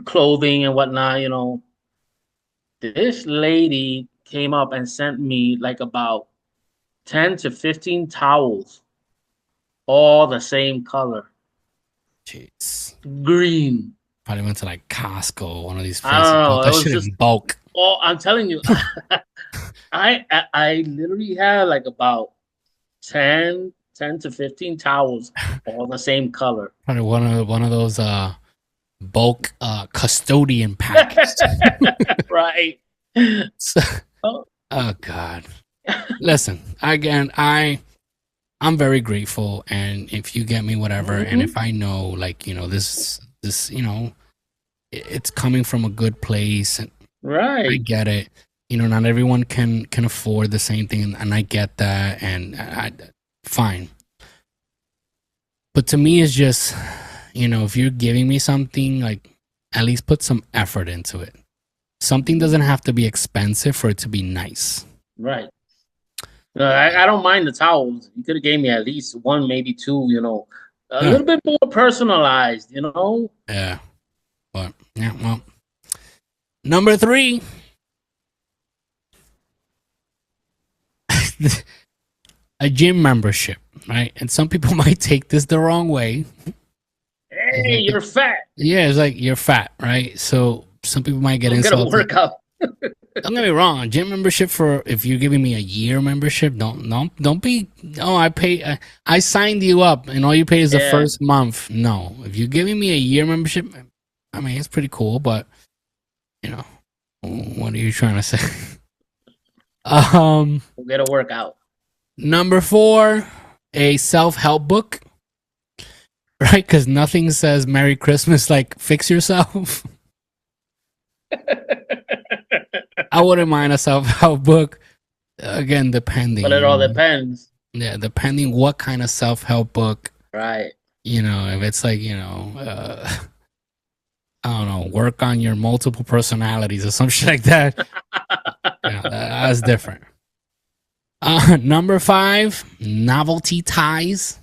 clothing and whatnot, you know. This lady came up and sent me like about 10 to 15 towels, all the same color. Jeez. Green. Probably went to like Costco, one of these I places. don't know. That shit in bulk. Oh, I'm telling you, I literally had like about 10 to 15 towels, all the same color. Probably one of those bulk custodian packs. Right. So, oh God. Listen, again, I'm very grateful, and if you get me whatever, and if I know, like, you know, this, you know, it's coming from a good place, and right, I get it. You know, not everyone can afford the same thing, and I get that, and I fine. But to me, it's just, you know, if you're giving me something, like, at least put some effort into it. Something doesn't have to be expensive for it to be nice. Right. I don't mind the towels. You could have gave me at least one, maybe two, you know, a little bit more personalized, you know? Yeah. But, yeah, well. Number 3. A gym membership, right? And some people might take this the wrong way. Hey, you're fat. Yeah, it's like you're fat, right? So some people might get insulted. Get a workout. Don't get me wrong. A gym membership, for if you're giving me a year membership, don't be. Oh, I signed you up, and all you pay is the first month. No, if you're giving me a year membership, I mean, it's pretty cool, but you know, what are you trying to say? We'll get a workout. Number 4, a self-help book, right? Because nothing says Merry Christmas like fix yourself. I wouldn't mind a self-help book. Again, depending. But it all depends. Yeah, depending what kind of self-help book. Right. You know, if it's like, you know, I don't know, work on your multiple personalities or some shit like that. You know, that's different. Number 5, novelty ties.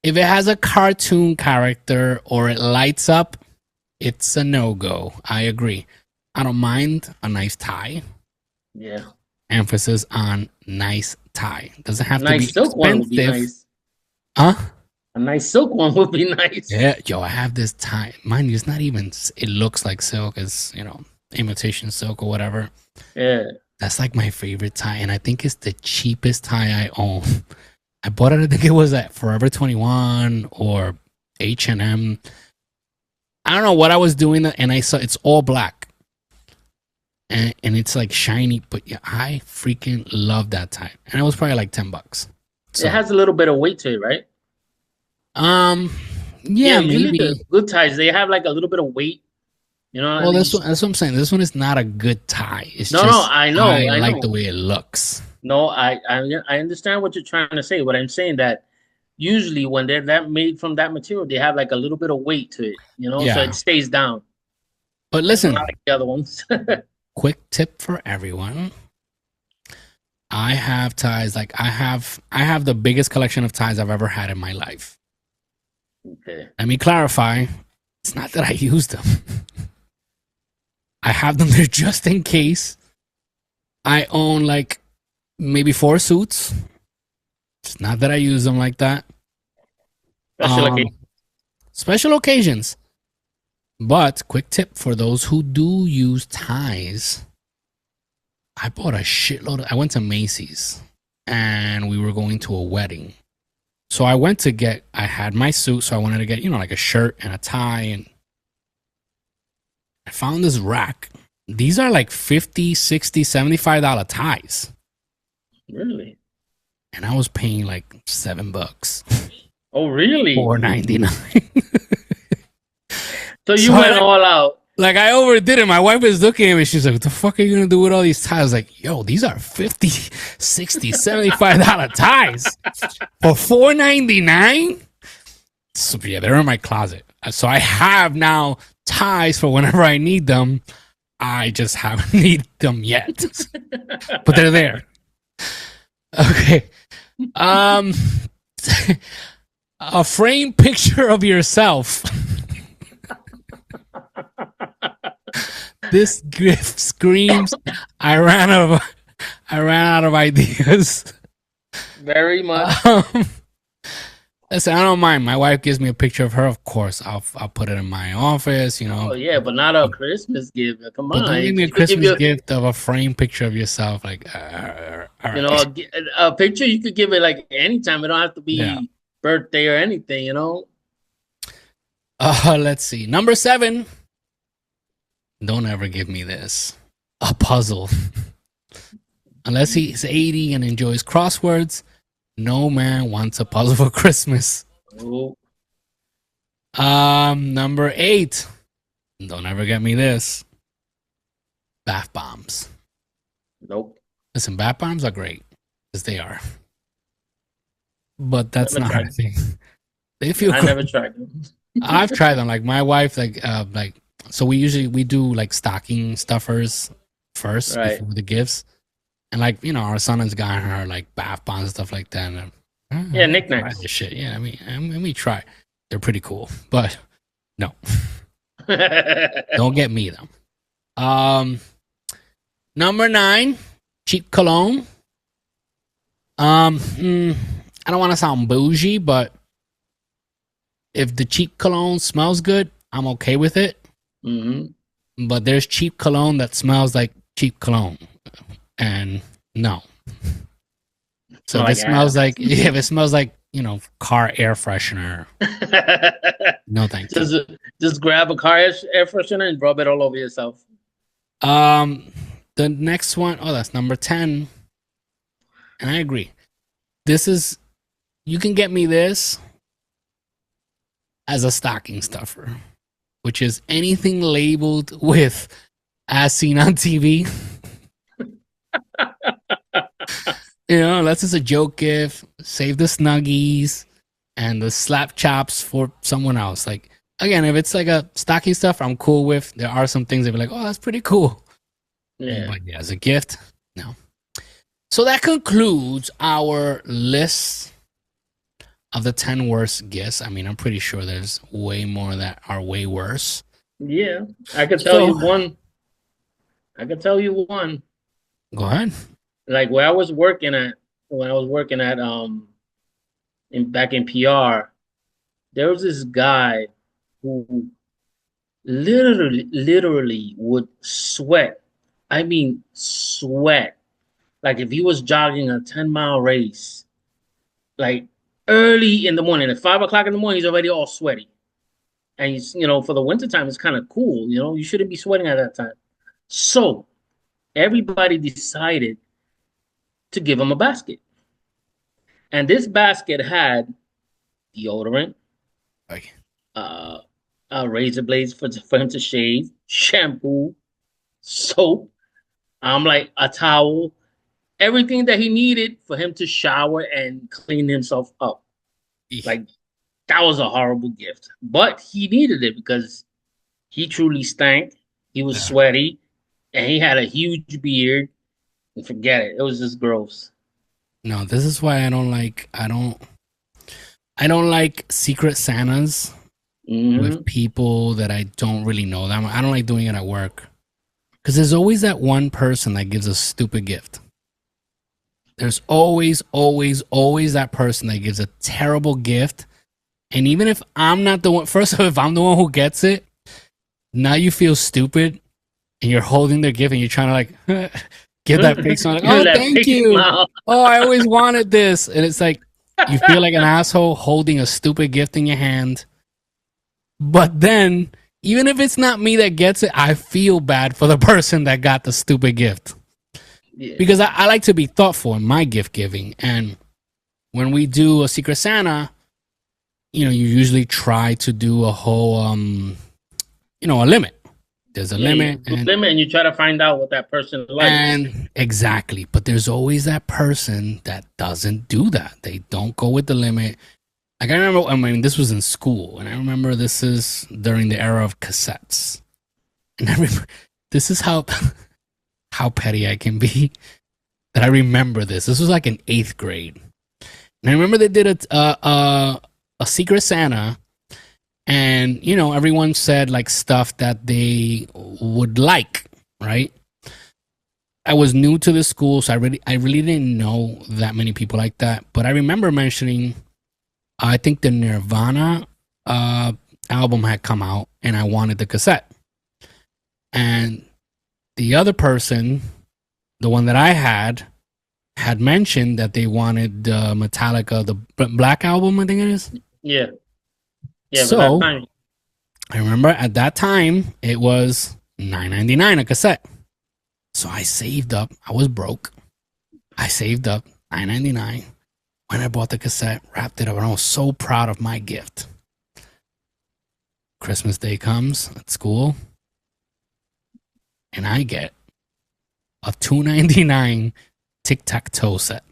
If it has a cartoon character or it lights up, it's a no-go. I agree. I don't mind a nice tie. Yeah. Emphasis on nice tie. Doesn't have to be silk expensive. One would be nice. Huh? A nice silk one would be nice. Yeah, yo, I have this tie. Mind you, it's not even, it looks like silk. It's, you know, imitation silk or whatever. Yeah. That's like my favorite tie, and I think it's the cheapest tie I own. I bought it, I think it was at Forever 21 or H&M. I don't know what I was doing, and I saw it's all black. And it's like shiny, but yeah, I freaking love that tie. And it was probably like $10. So, It has a little bit of weight to it, right? yeah, Usually maybe. the good ties, they have like a little bit of weight. You know what Well, I mean? that's what I'm saying. This one is not a good tie. It's No, just I know, I I like know. the way it looks. No, I understand what you're trying to say. What I'm saying that usually when they're that made from that material, they have like a little bit of weight to it, you know, so Yeah. it stays down. But Not listen, like the other ones. quick tip for everyone. I have ties like I have the biggest collection of ties I've ever had in my life. Okay. Let me clarify. It's not that I use them. I have them there just in case. I own like maybe 4 suits. It's not that I use them like that. Special occasion. Special occasions. But quick tip for those who do use ties. I bought a shitload. I went to Macy's and we were going to a wedding. So I went to get, I had my suit. So I wanted to get, like a shirt and a tie. And I found this rack. These are like $50, $60, $75 ties. Really? And I was paying like $7. Oh, really? $4.99. So you went all out. Like I overdid it. My wife was looking at me. She's like, what the fuck are you going to do with all these ties? I was like, yo, these are $50, $60, $75 ties for $4.99. So yeah, they're in my closet. So I have now ties for whenever I need them. I just haven't need them yet, but they're there. Okay. A framed picture of yourself. This gift screams, I ran out of ideas. Very much. Listen, I don't mind. My wife gives me a picture of her. Of course, I'll put it in my office. Oh yeah, but not a Christmas gift. Come But on, don't give me a You could give Christmas you gift of a framed picture of yourself. Like, all you know, right. a picture you could give it like anytime. It don't have to be Yeah. birthday or anything. You know. Let's see. Number 7. Don't ever give me this. A puzzle. Unless he's 80 and enjoys crosswords, no man wants a puzzle for Christmas. Oh. Number 8. Don't ever get me this. Bath bombs. Nope. Listen, bath bombs are great. Because they are. But that's Never not tried a thing. They feel I great. never tried them. I've tried them. Like my wife, so we do like stocking stuffers first Right. before the gifts, and our son has gotten her like bath bombs and stuff like that. And, Yeah, try knickknacks. this shit. Yeah, let me try. They're pretty cool, but no, don't get me them. Number 9, cheap cologne. I don't want to sound bougie, but if the cheap cologne smells good, I'm okay with it. Mm-hmm. But there's cheap cologne that smells like cheap cologne, and no. So Like if it smells like car air freshener, no thank you. just grab a car air freshener and rub it all over yourself. The next one, that's number 10, and I agree. You can get me this as a stocking stuffer, which is anything labeled with as seen on TV. Unless it's a joke gift, save the snuggies and the slap chops for someone else. Like, again, if it's like a stocking stuff, I'm cool with. There are some things that be like, oh, that's pretty cool. Yeah. But yeah, as a gift, no. So that concludes our list of the 10 worst gifts. I mean, I'm pretty sure there's way more that are way worse. Yeah. I could tell you one. Go ahead. Like when I was working at back in PR, there was this guy who literally would sweat. I mean sweat. Like if he was jogging a 10-mile race, like early in the morning, at 5 o'clock in the morning, he's already all sweaty. And he's, for the wintertime, it's kind of cool. You shouldn't be sweating at that time. So everybody decided to give him a basket. And this basket had deodorant, Like, razor blades for him to shave, shampoo, soap. I'm like a towel, everything that he needed for him to shower and clean himself up. Like, that was a horrible gift, but he needed it because he truly stank. He was sweaty, and he had a huge beard. And forget it; it was just gross. no, this is why I don't like Secret Santas with people that I don't really know. I don't like doing it at work because there's always that one person that gives a stupid gift. There's always that person that gives a terrible gift. And even if I'm not the one, first of all, if I'm the one who gets it, now you feel stupid and you're holding their gift and you're trying to like give that big smile. Like, oh, thank you. Oh, I always wanted this. And it's like, you feel like an asshole holding a stupid gift in your hand. But then, even if it's not me that gets it, I feel bad for the person that got the stupid gift. Yeah. Because I like to be thoughtful in my gift giving. And when we do a Secret Santa, you usually try to do a whole, a limit. There's a limit. And you try to find out what that person likes. And exactly. But there's always that person that doesn't do that. They don't go with the limit. Like, this was in school. And I remember this is during the era of cassettes. And I remember, this is how petty I can be, that I remember this. This was like in 8th grade. And I remember they did a Secret Santa, and everyone said like stuff that they would like, right? I was new to the school, so I really didn't know that many people like that. But I remember mentioning, I think the Nirvana album had come out, and I wanted the cassette. And the other person, the one that I had mentioned that they wanted Metallica, the Black Album, I think it is. Yeah. So I remember at that time it was $9.99 a cassette. So I saved up. I was broke. I saved up $9.99 when I bought the cassette, wrapped it up, and I was so proud of my gift. Christmas Day comes at school, and I get a $2.99 tic-tac-toe set.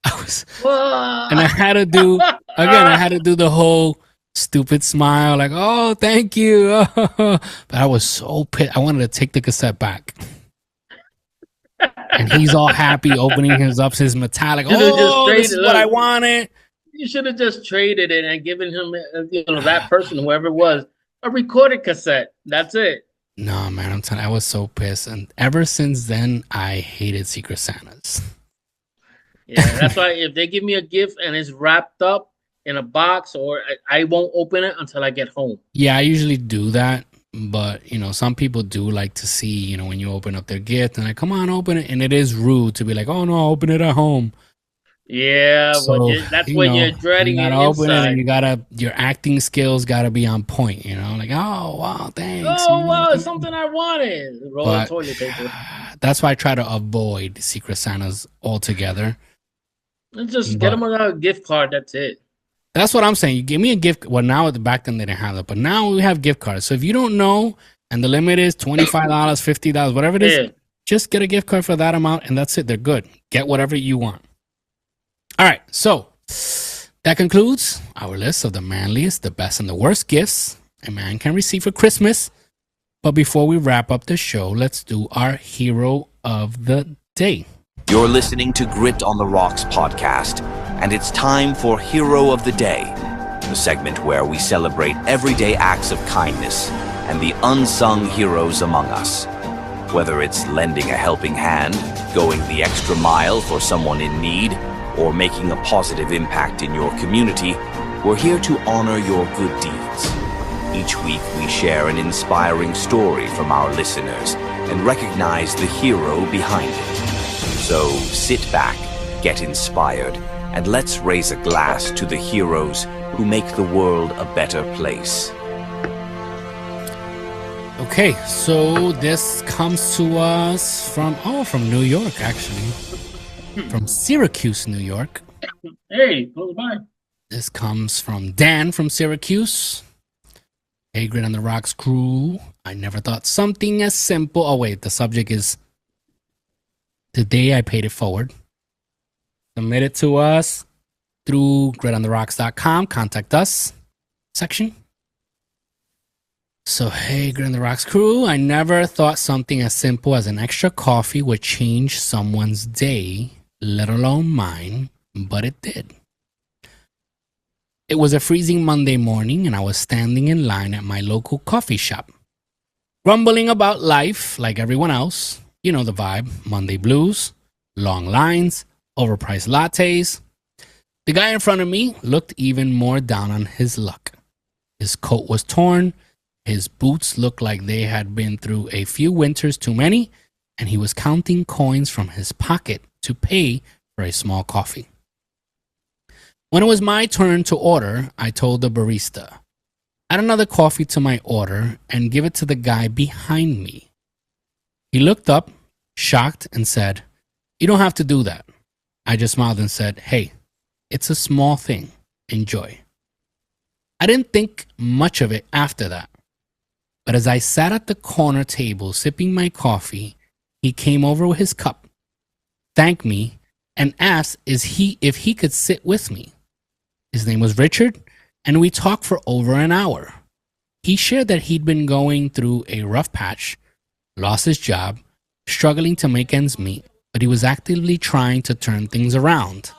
And I had to do the whole stupid smile, like, oh, thank you. But I was so pissed. I wanted to take the cassette back. And he's all happy opening his metallic. Oh, this is what I wanted. You should have just traded it and given him, that person, whoever it was, a recorded cassette. That's it. No, man, I'm telling you, I was so pissed. And ever since then, I hated Secret Santas. Yeah, that's why if they give me a gift and it's wrapped up in a box, or I won't open it until I get home. Yeah, I usually do that. But, some people do like to see, when you open up their gift and like, come on, open it. And it is rude to be like, oh, no, open it at home. Yeah, so, that's when you're dreading it open inside. it, and your acting skills got to be on point, like, oh, wow, thanks. Oh, wow, it's something I wanted. Roll the toilet paper. That's why I try to avoid Secret Santas altogether. Just get them a gift card, that's it. That's what I'm saying. You give me a gift. Well, now back then they didn't have it, but now we have gift cards. So if you don't know, and the limit is $25, $50, whatever it is, just get a gift card for that amount, and that's it. They're good. Get whatever you want. All right, so that concludes our list of the manliest, the best, and the worst gifts a man can receive for Christmas. But before we wrap up the show, let's do our hero of the day. You're listening to Grit on the Rocks podcast, and it's time for Hero of the Day, the segment where we celebrate everyday acts of kindness and the unsung heroes among us. Whether it's lending a helping hand, going the extra mile for someone in need, or making a positive impact in your community, we're here to honor your good deeds. Each week we share an inspiring story from our listeners and recognize the hero behind it. So sit back, get inspired, and let's raise a glass to the heroes who make the world a better place. Okay, so this comes to us from New York, actually. From Syracuse, New York. Hey, close by. This comes from Dan from Syracuse. Hey, Grit on the Rocks crew. I never thought something as simple. Oh, wait, the subject is the day I paid it forward. Submit it to us through gritontheRocks.com. Contact us section. So, hey, Grit on the Rocks crew. I never thought something as simple as an extra coffee would change someone's day, let alone mine, but it did. It was a freezing Monday morning, and I was standing in line at my local coffee shop, grumbling about life like everyone else. You know the vibe. Monday blues, long lines, overpriced lattes. The guy in front of me looked even more down on his luck. His coat was torn, his boots looked like they had been through a few winters too many, and he was counting coins from his pocket to pay for a small coffee. When it was my turn to order, I told the barista, add another coffee to my order and give it to the guy behind me. He looked up, shocked, and said, you don't have to do that. I just smiled and said, hey, it's a small thing. Enjoy. I didn't think much of it after that. But as I sat at the corner table sipping my coffee, he came over with his cup, thanked me, and asked if he could sit with me. His name was Richard, and we talked for over an hour. He shared that he'd been going through a rough patch, lost his job, struggling to make ends meet, but he was actively trying to turn things around.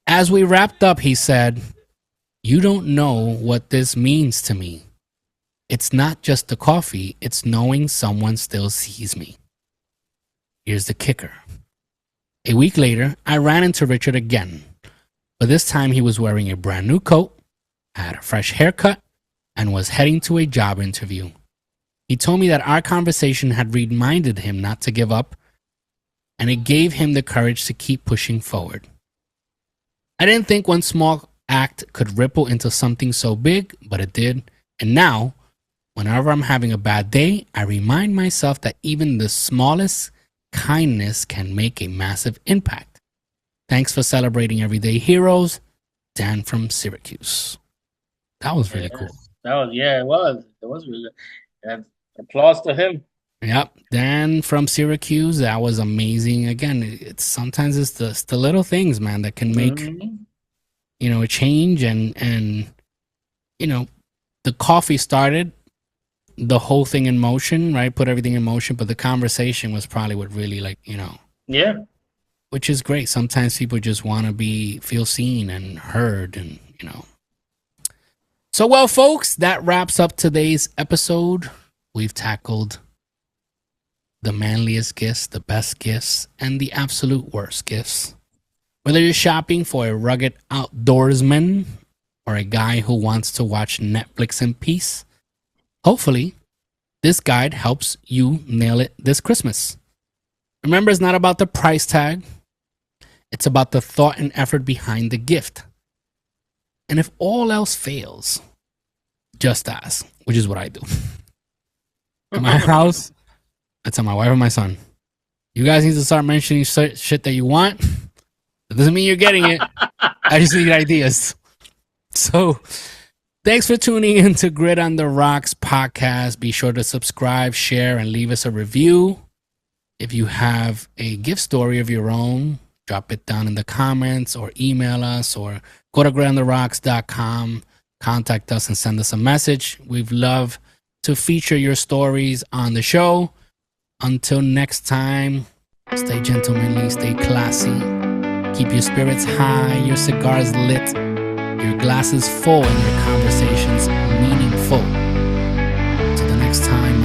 As we wrapped up, he said, you don't know what this means to me. It's not just the coffee, it's knowing someone still sees me. Here's the kicker. A week later, I ran into Richard again. But this time he was wearing a brand new coat, had a fresh haircut, and was heading to a job interview. He told me that our conversation had reminded him not to give up, and it gave him the courage to keep pushing forward. I didn't think one small act could ripple into something so big, but it did. And now, whenever I'm having a bad day, I remind myself that even the smallest kindness can make a massive impact. Thanks for celebrating everyday heroes. Dan from Syracuse. That was really cool. It was really good. And applause to him. Yep. Dan from Syracuse. That was amazing. Again, sometimes it's the little things, man, that can make, a change. And, the coffee started the whole thing in motion, right? Put everything in motion. But the conversation was probably what really Yeah. Which is great. Sometimes people just want to feel seen and heard and, So, well, folks, that wraps up today's episode. We've tackled the manliest gifts, the best gifts, and the absolute worst gifts. Whether you're shopping for a rugged outdoorsman or a guy who wants to watch Netflix in peace, hopefully this guide helps you nail it this Christmas. Remember, it's not about the price tag. It's about the thought and effort behind the gift. And if all else fails, just ask, which is what I do. At my house, I tell my wife and my son, you guys need to start mentioning shit that you want. That doesn't mean you're getting it. I just need ideas. So, thanks for tuning in to Grit on the Rocks podcast. Be sure to subscribe, share, and leave us a review. If you have a gift story of your own, drop it down in the comments or email us or go to gritontheRocks.com, contact us and send us a message. We'd love to feature your stories on the show. Until next time, stay gentlemanly, stay classy, keep your spirits high, your cigars lit, your glasses full, and your conversations meaningful. Till the next time,